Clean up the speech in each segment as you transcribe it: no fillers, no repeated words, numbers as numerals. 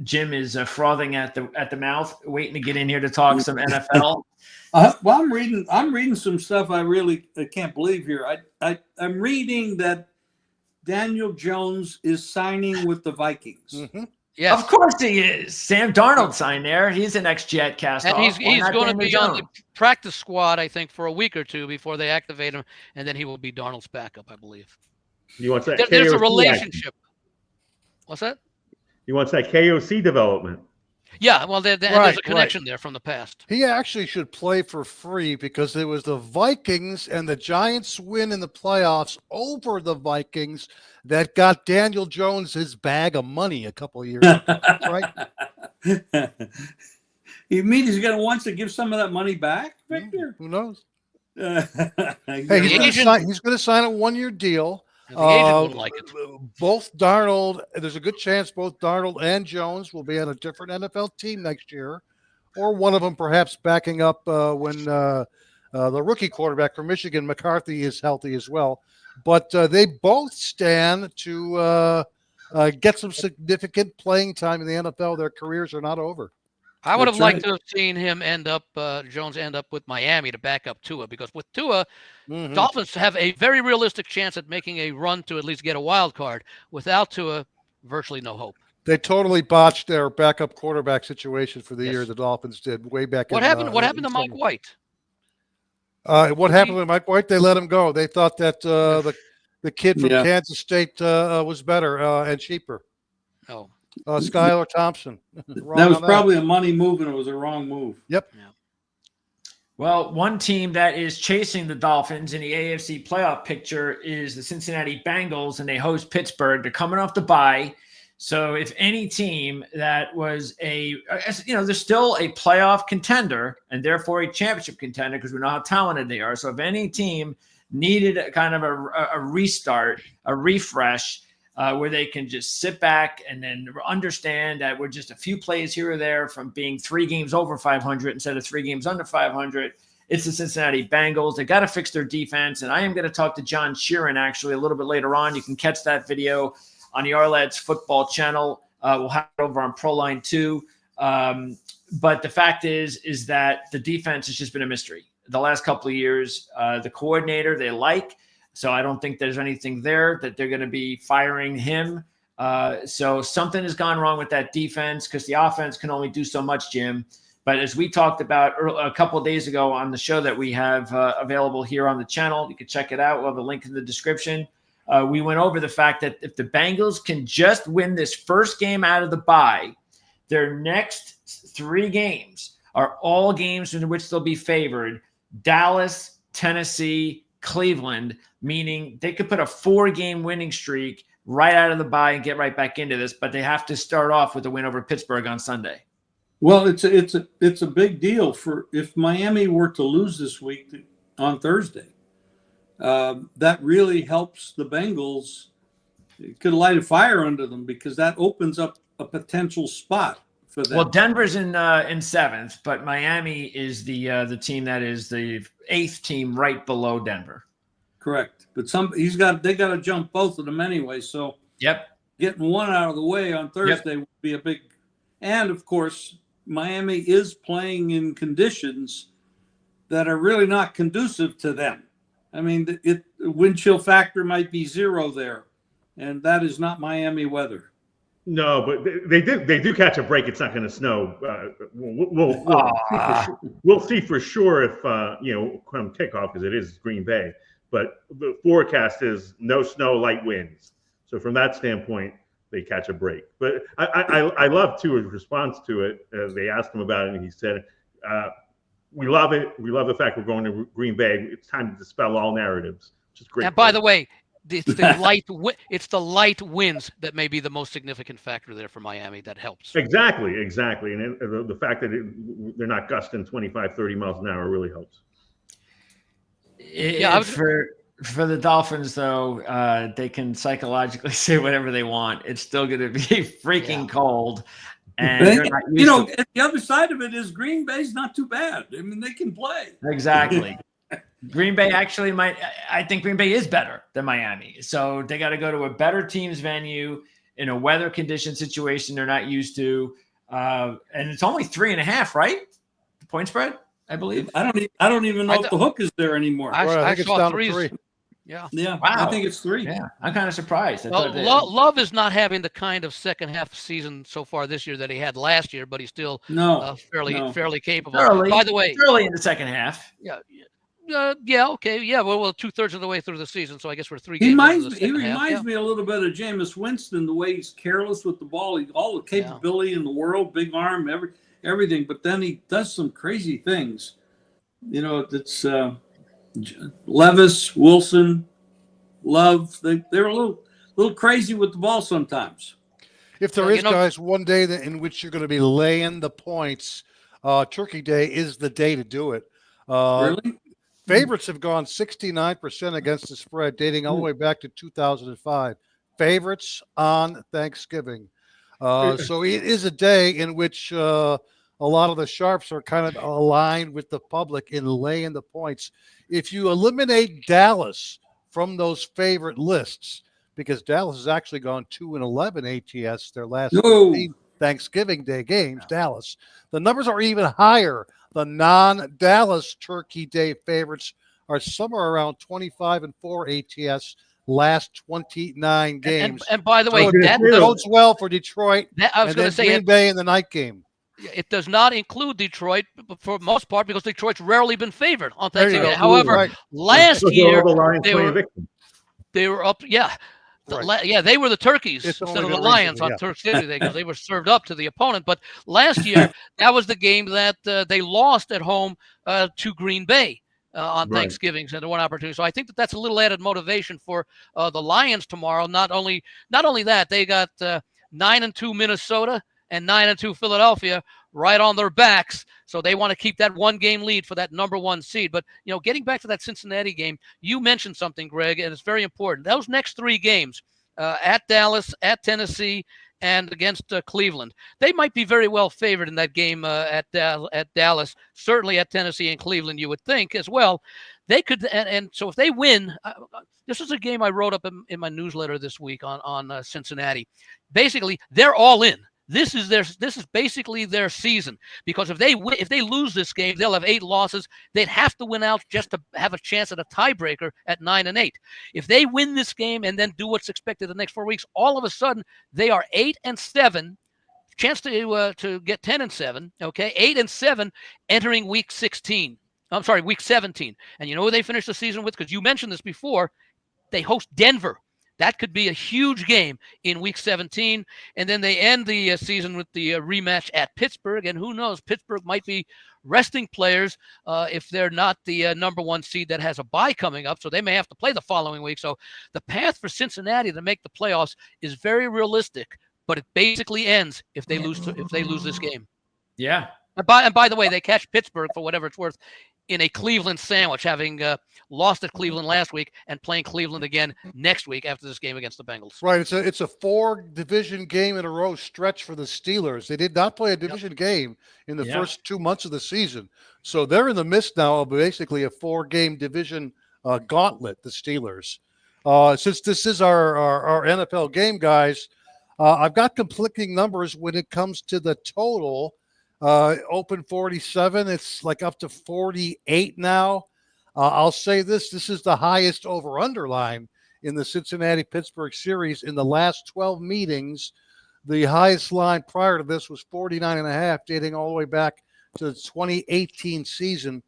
Jim is frothing at the mouth, waiting to get in here to talk some NFL. Well, I'm reading some stuff I can't believe here. I'm reading that Daniel Jones is signing with the Vikings. Mm-hmm. Yes. Of course he is. Sam Darnold signed there. He's an ex-Jet cast off. And he's going to be on the practice squad, I think, for a week or two before they activate him, and then he will be Darnold's backup, I believe. You want that? There's a relationship. What's that? He wants that KOC development. Yeah, well, there's a connection there from the past. He actually should play for free because it was the Vikings and the Giants win in the playoffs over the Vikings that got Daniel Jones his bag of money a couple of years ago, right? You mean he's going to want to give some of that money back, Victor? Who knows? Hey, he's going to sign a 1-year deal. The agent wouldn't like it. Both Darnold, there's a good chance both Darnold and Jones will be on a different NFL team next year, or one of them perhaps backing up when the rookie quarterback from Michigan, McCarthy, is healthy as well. But they both stand to get some significant playing time in the NFL. Their careers are not over. I would have liked to have seen him Jones end up with Miami to back up Tua, because with Tua, Dolphins have a very realistic chance at making a run to at least get a wild card. Without Tua, virtually no hope. They totally botched their backup quarterback situation for the year. The Dolphins did way back. What happened to Mike White? What happened to Mike White? They let him go. They thought that the kid from Kansas State was better and cheaper. Oh. Skylar Thompson. That was probably a money move, and it was a wrong move. Yep. Yeah. Well, one team that is chasing the Dolphins in the AFC playoff picture is the Cincinnati Bengals, and they host Pittsburgh. They're coming off the bye. So if any team that was they're still a playoff contender and therefore a championship contender, because we know how talented they are. So if any team needed a kind of a restart, a refresh, where they can just sit back and then understand that we're just a few plays here or there from being 3 games over 500 instead of 3 games under 500. It's the Cincinnati Bengals. They got to fix their defense. And I am going to talk to John Sheeran actually a little bit later on. You can catch that video on the Arlads football channel. We'll have it over on ProLine 2. But the fact is that the defense has just been a mystery the last couple of years. The coordinator they like. So I don't think there's anything there that they're going to be firing him. So something has gone wrong with that defense, because the offense can only do so much, Jim. But as we talked about a couple of days ago on the show that we have available here on the channel, you can check it out. We'll have a link in the description. We went over the fact that if the Bengals can just win this first game out of the bye, their next 3 games are all games in which they'll be favored. Dallas, Tennessee, Cleveland, meaning they could put a 4-game winning streak right out of the bye and get right back into this, but they have to start off with a win over Pittsburgh on Sunday. Well, it's a big deal for if Miami were to lose this week on Thursday. That really helps the Bengals. It could light a fire under them, because that opens up a potential spot for them. Well, Denver's in 7th, but Miami is the team that is the 8th team right below Denver. Correct, but they got to jump both of them anyway. So getting one out of the way on Thursday would be a big. And of course, Miami is playing in conditions that are really not conducive to them. I mean, the wind chill factor might be 0 there, and that is not Miami weather. No, but they do catch a break. It's not going to snow. We'll see for sure if come kickoff, because it is Green Bay. But the forecast is no snow, light winds. So from that standpoint, they catch a break. But I love Tua's response to it. They asked him about it, and he said, "We love it. We love the fact we're going to Green Bay. It's time to dispel all narratives." Which is great. And by the way, it's the light winds that may be the most significant factor there for Miami that helps. Exactly. And the fact that they're not gusting 25, 30 miles an hour really helps. For the Dolphins, though, they can psychologically say whatever they want. It's still going to be freaking cold. And the other side of it is Green Bay's not too bad. I mean, they can play. Exactly. Green Bay actually I think Green Bay is better than Miami. So they got to go to a better team's venue. in a weather condition situation they're not used to. And it's only 3.5, right? The point spread, I believe. I don't even know if the hook is there anymore. I think saw it's down threes. to 3. Yeah. Wow. I think it's 3. Yeah, I'm kind of surprised. Well, Love is not having the kind of second half season so far this year that he had last year, but he's still fairly capable. By the way, early in the second half. Okay. Yeah. Well, 2/3 of the way through the season, so I guess we're 3 games. He reminds me a little bit of Jameis Winston, the way he's careless with the ball. All the capability in the world, big arm, everything. But then he does some crazy things. It's Levis, Wilson, Love. They're a little crazy with the ball sometimes. If there is, guys, one day in which you're going to be laying the points, Turkey Day is the day to do it. Really? Favorites have gone 69% against the spread, dating all the way back to 2005. Favorites on Thanksgiving. So it is a day in which a lot of the sharps are kind of aligned with the public in laying the points. If you eliminate Dallas from those favorite lists, because Dallas has actually gone 2-11 ATS their last 15 Thanksgiving Day games, Dallas. The numbers are even higher. The non-Dallas Turkey Day favorites are somewhere around 25-4 ATS last 29 games. And by the way, that bodes well for Detroit. I was going to say Green Bay in the night game. It does not include Detroit for the most part because Detroit's rarely been favored on Thanksgiving. However, last year they were up. Yeah. They were the turkeys instead of the Lions on Turk City because they were served up to the opponent. But last year, that was the game that they lost at home to Green Bay on Thanksgiving. So one opportunity. So I think that's a little added motivation for the Lions tomorrow. Not only that, they got 9-2 Minnesota and 9-2 Philadelphia right on their backs. So they want to keep that 1-game lead for that number 1 seed. But, getting back to that Cincinnati game, you mentioned something, Greg, and it's very important. Those next 3 games, at Dallas, at Tennessee, and against Cleveland, they might be very well favored in that game at Dallas, certainly at Tennessee and Cleveland, you would think as well. They could, and so if they win, this is a game I wrote up in my newsletter this week on Cincinnati. Basically, they're all in. This is basically their season because if they lose this game, they'll have 8 losses. They'd have to win out just to have a chance at a tiebreaker at 9-8. If they win this game and then do what's expected the next 4 weeks, all of a sudden they are 8-7, chance to get 10-7. Okay, 8-7 entering week 16. I'm sorry, week 17. And you know who they finish the season with? Because you mentioned this before. They host Denver. That could be a huge game in week 17. And then they end the season with the rematch at Pittsburgh. And who knows, Pittsburgh might be resting players if they're not the number 1 seed that has a bye coming up. So they may have to play the following week. So the path for Cincinnati to make the playoffs is very realistic, but it basically ends if they lose this game. Yeah. And by the way, they catch Pittsburgh, for whatever it's worth, in a Cleveland sandwich, having lost at Cleveland last week and playing Cleveland again next week after this game against the Bengals. Right. It's a 4 division game in a row stretch for the Steelers. They did not play a division game in the first 2 months of the season. So they're in the midst now of basically a 4-game division gauntlet, the Steelers. Since this is our NFL game, guys, I've got conflicting numbers when it comes to the total. Open 47. It's like up to 48 now. I'll say this is the highest over-under line in the Cincinnati-Pittsburgh series in the last 12 meetings. The highest line prior to this was 49.5, dating all the way back to the 2018 season.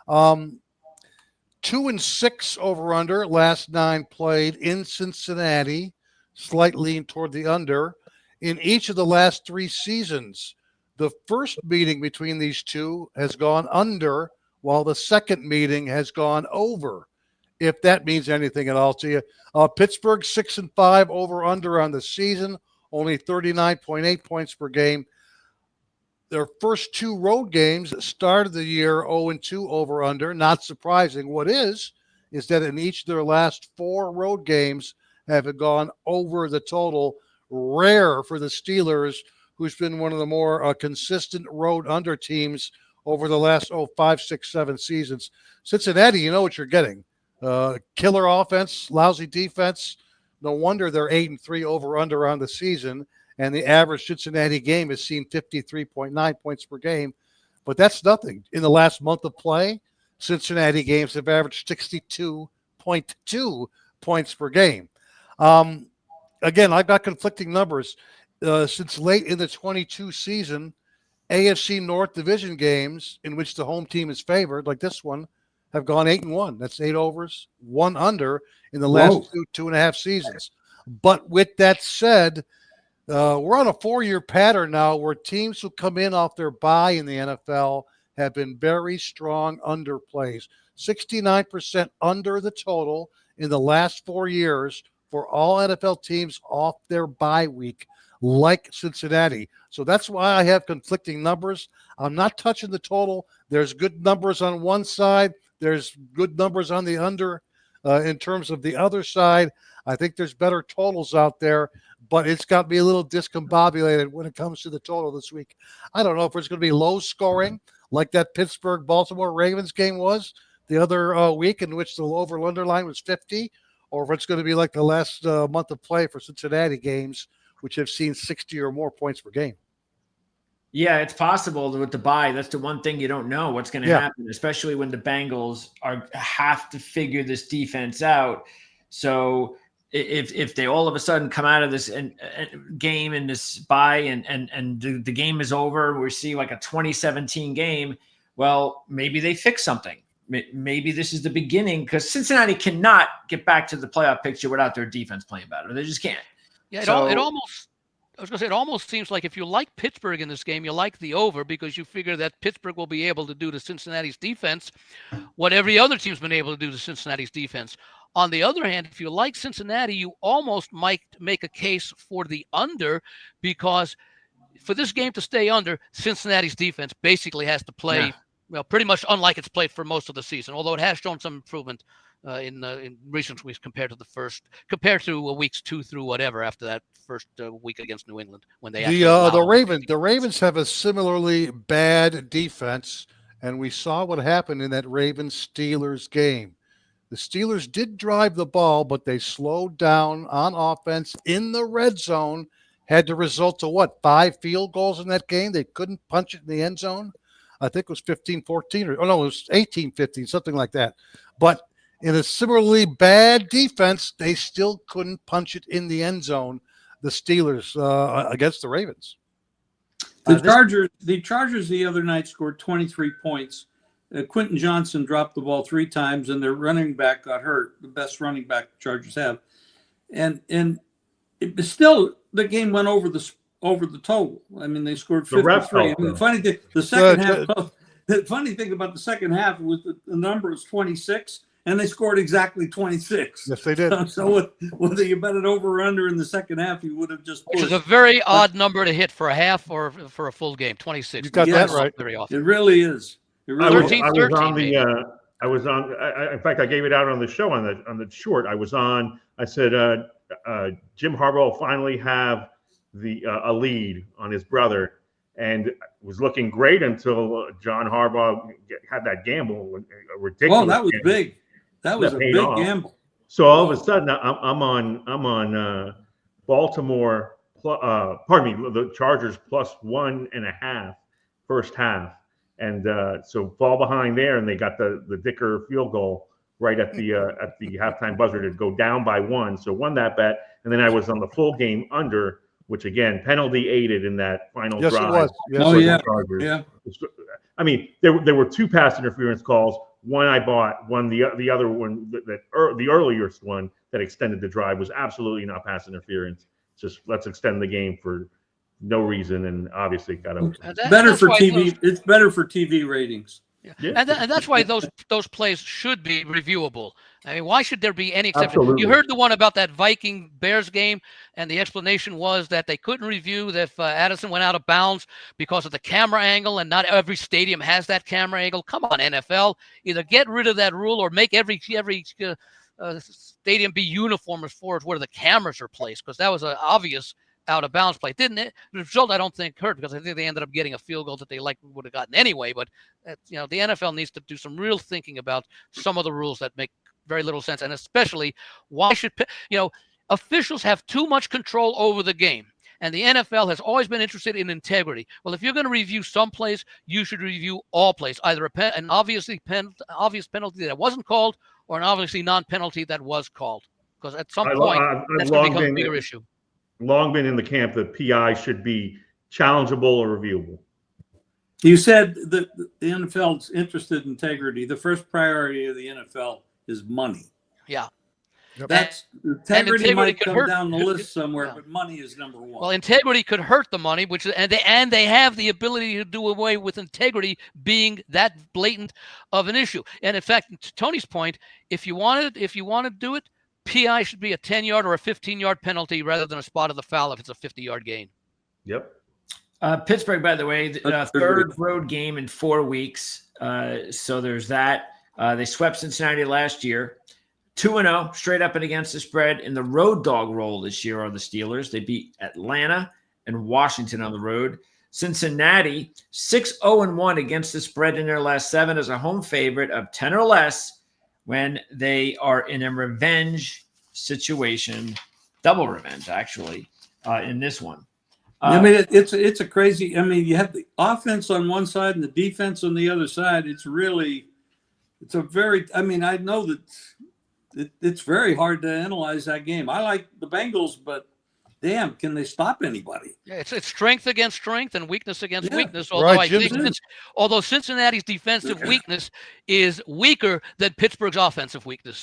2-6 over-under, last 9 played in Cincinnati, slight lean toward the under. In each of the last 3 seasons, the first meeting between these two has gone under, while the second meeting has gone over, if that means anything at all to you. Pittsburgh 6-5 over under on the season, only 39.8 points per game. Their first 2 road games started the year 0-2 over under. Not surprising. What is that in each of their last 4 road games have gone over the total. Rare for the Steelers, who's been one of the more consistent road under teams over the last 5, 6, 7 seasons. Cincinnati, you know what you're getting. Killer offense, lousy defense, No wonder they're 8-3 over/under on the season, and the average Cincinnati game has seen 53.9 points per game. But that's nothing. In the last month of play, Cincinnati games have averaged 62.2 points per game. Again, I've got conflicting numbers. Since late in the 22 season, AFC North division games in which the home team is favored, like this one, have gone 8-1. That's 8 overs, 1 under in the last 2.5 seasons. But with that said, we're on a 4-year pattern now where teams who come in off their bye in the NFL have been very strong underplays. 69% under the total in the last 4 years for all NFL teams off their bye week, like Cincinnati. So that's why I have conflicting numbers. I'm not touching the total. There's good numbers on one side. There's good numbers on the under in terms of the other side. I think there's better totals out there, but it's got me a little discombobulated when it comes to the total this week. I don't know if it's going to be low scoring like that Pittsburgh-Baltimore Ravens game was the other week, in which the over-under line was 50, or if it's going to be like the last month of play for Cincinnati games, which have seen 60 or more points per game. Yeah, it's possible with the bye. That's the one thing you don't know what's going to happen, especially when the Bengals have to figure this defense out. So if they all of a sudden come out of this game in this bye and the game is over, we see like a 2017 game, well, maybe they fix something. Maybe this is the beginning, because Cincinnati cannot get back to the playoff picture without their defense playing better. They just can't. Yeah, it almost seems like if you like Pittsburgh in this game, you like the over, because you figure that Pittsburgh will be able to do to Cincinnati's defense what every other team's been able to do to Cincinnati's defense. On the other hand, if you like Cincinnati, you almost might make a case for the under, because for this game to stay under, Cincinnati's defense basically has to play pretty much unlike it's played for most of the season, although it has shown some improvement in recent weeks compared to weeks 2 through whatever after that first week against New England, when they the Ravens have a similarly bad defense, and we saw what happened in that Ravens-Steelers game. The Steelers did drive the ball, but they slowed down on offense in the red zone, had to result to 5 field goals in that game. They couldn't punch it in the end zone. I think it was 15-14 it was 18-15, something like that. But in a similarly bad defense, they still couldn't punch it in the end zone, the Steelers, against the Ravens. The Chargers the other night scored 23 points. Quentin Johnson dropped the ball 3 times, and their running back got hurt, the best running back the Chargers have. And it still, the game went over the total. I mean, they scored 53. The funny thing, the funny thing about the second half was the number was 26, and they scored exactly 26. Yes, they did. So whether you bet it over or under in the second half, you would have just pushed. Which is a very odd number to hit for a half or for a full game. 26. You got that right. Very often. It really is. I was on. In fact, I gave it out on the show on the short. I said Jim Harbaugh will finally have a lead on his brother, and it was looking great until John Harbaugh had that gamble, a ridiculous. Oh, that was gamble. big. That was a big gamble. So all of a sudden, I'm on Baltimore. The Chargers plus 1.5 first half. And so fall behind there, and they got the Dicker field goal right at the halftime buzzer to go down by 1. So won that bet, and then I was on the full game under, which again penalty aided in that final drive. It was. Yes, oh yeah, Chargers. yeah. I mean, there were 2 pass interference calls. One I bought. One the other one the earliest one that extended the drive was absolutely not pass interference. Just let's extend the game for no reason, and obviously got to better for TV. It's better for TV ratings. Yeah. And that's why those plays should be reviewable. I mean, why should there be any exception? Absolutely. You heard the one about that Viking-Bears game, and the explanation was that they couldn't review that if Addison went out of bounds because of the camera angle, and not every stadium has that camera angle. Come on, NFL. Either get rid of that rule or make every stadium be uniform as far as where the cameras are placed, because that was an obvious out of bounds play, didn't it? The result I don't think hurt, because I think they ended up getting a field goal that they would have gotten anyway. But the NFL needs to do some real thinking about some of the rules that make very little sense, and especially why should officials have too much control over the game. And the NFL has always been interested in integrity. Well, if you're going to review some plays, you should review all plays, either an obvious penalty that wasn't called or an obviously non-penalty that was called. Because at some point, that's going to become a bigger issue. Long been in the camp that PI should be challengeable or reviewable. You said that the NFL's interested in integrity. The first priority of the NFL is money. Yeah. That's integrity might come down the list somewhere, but money is number one. Well, integrity could hurt the money, and they have the ability to do away with integrity being that blatant of an issue. And in fact, to Tony's point, if you want to do it, PI should be a 10-yard or a 15-yard penalty rather than a spot of the foul if it's a 50-yard gain. Yep. Pittsburgh, by the way, third road game in 4 weeks. So there's that. They swept Cincinnati last year. 2-0 straight up and against the spread. In the road dog role this year are the Steelers. They beat Atlanta and Washington on the road. Cincinnati 6-0-1 against the spread in their last 7 as a home favorite of 10 or less when they are in a revenge situation, double revenge actually, in this one. I mean, it's a crazy. I mean, you have the offense on one side and the defense on the other side. It's a very. I mean, I know that. It's very hard to analyze that game. I like the Bengals, but damn, can they stop anybody? Yeah, it's strength against strength and weakness against weakness. Although Cincinnati's defensive weakness is weaker than Pittsburgh's offensive weakness.